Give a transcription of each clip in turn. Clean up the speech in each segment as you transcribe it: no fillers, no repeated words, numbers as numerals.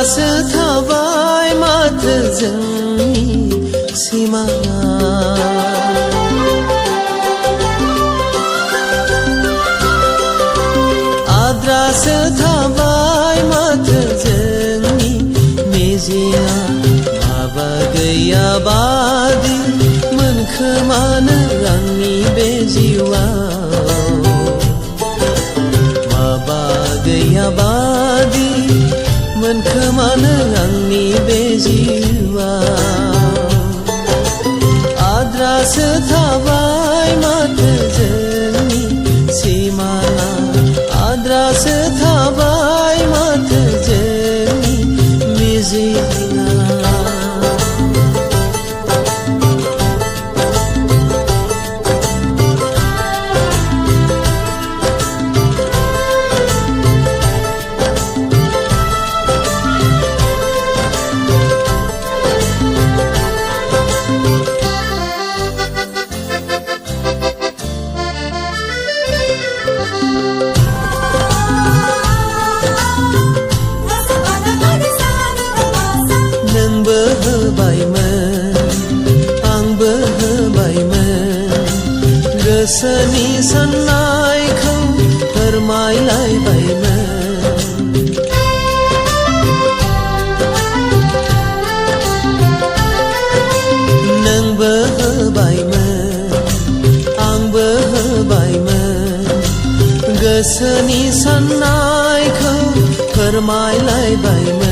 Adrasw Thabai Matw जोंनि सिमाङा Adrasw Thabai Matw जोंनि मिजिङा माबा गैया बादि मोनखोमानो आंनि बे जिउआव माबा गैया बादि मोनखोमानो आंनि बे जिउआव Adrasw Thabai Matw जोंनि सिमाङा Adrasw Thabai Matw जोंनि मिजिङा नोंबो होबायमोन आंबो होबायमोन गोसोनि साननायखौ फोरमायलायबायमोन नोंबो होबायमोन आंबो होबायमोन गोसोनि साननायखौ फोरमायलायबायमोन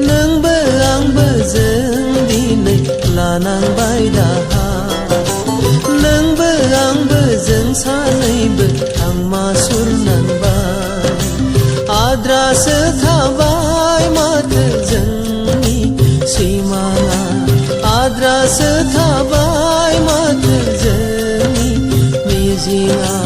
नोंबो आंबो जों दिनै लानांबाय दाहा नोंबो आंबो जों सानैबो आं मासुर नांबाय Adrasw Thabai Matw जोंनि सिमाङा Adrasw Thabai Matw जोंनि मिजिङा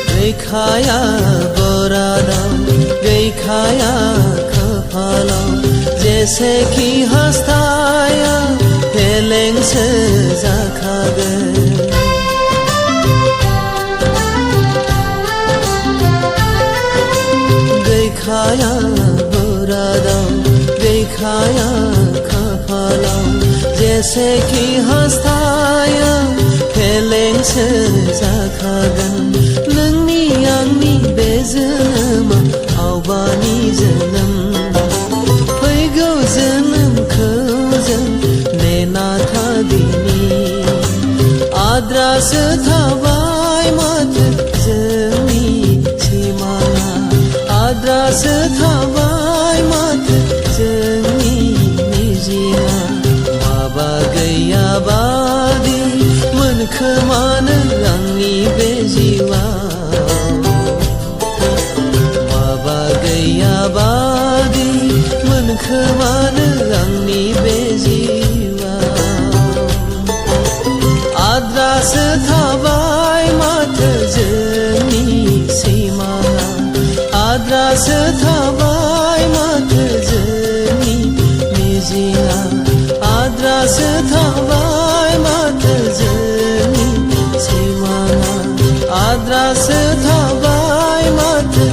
गैखाया बरादाव गैखाया खाफालाव जेसेखि हास्थाया फेलेंसो जाखागोन गैखाया बरादाव गैखाया खाफालाव जेसेखि हास्थाया फेलेंसो जाखागोन नोंनि आंनि बे जोनोमा आवबानि जोनोम फैगौ जोनोमखौ जों नेना थादिनि Adrasw Thabai Matw जोंनि सिमाङा Adrasw Thabai Matw जोंनि मिजिङा माबा गैया बादि मोनखोमानो आंनि बे जिउआव माबा गैया बादि मोनखोमानो आंनि बे जिउआव Adrasw Thabai Matw जोंनि सिमाङा Adrasw Thabai Matw जोंनि मिजिङा Adrasw Thabai Matw जोंनि सिमाङा Adrasw Thabai Matw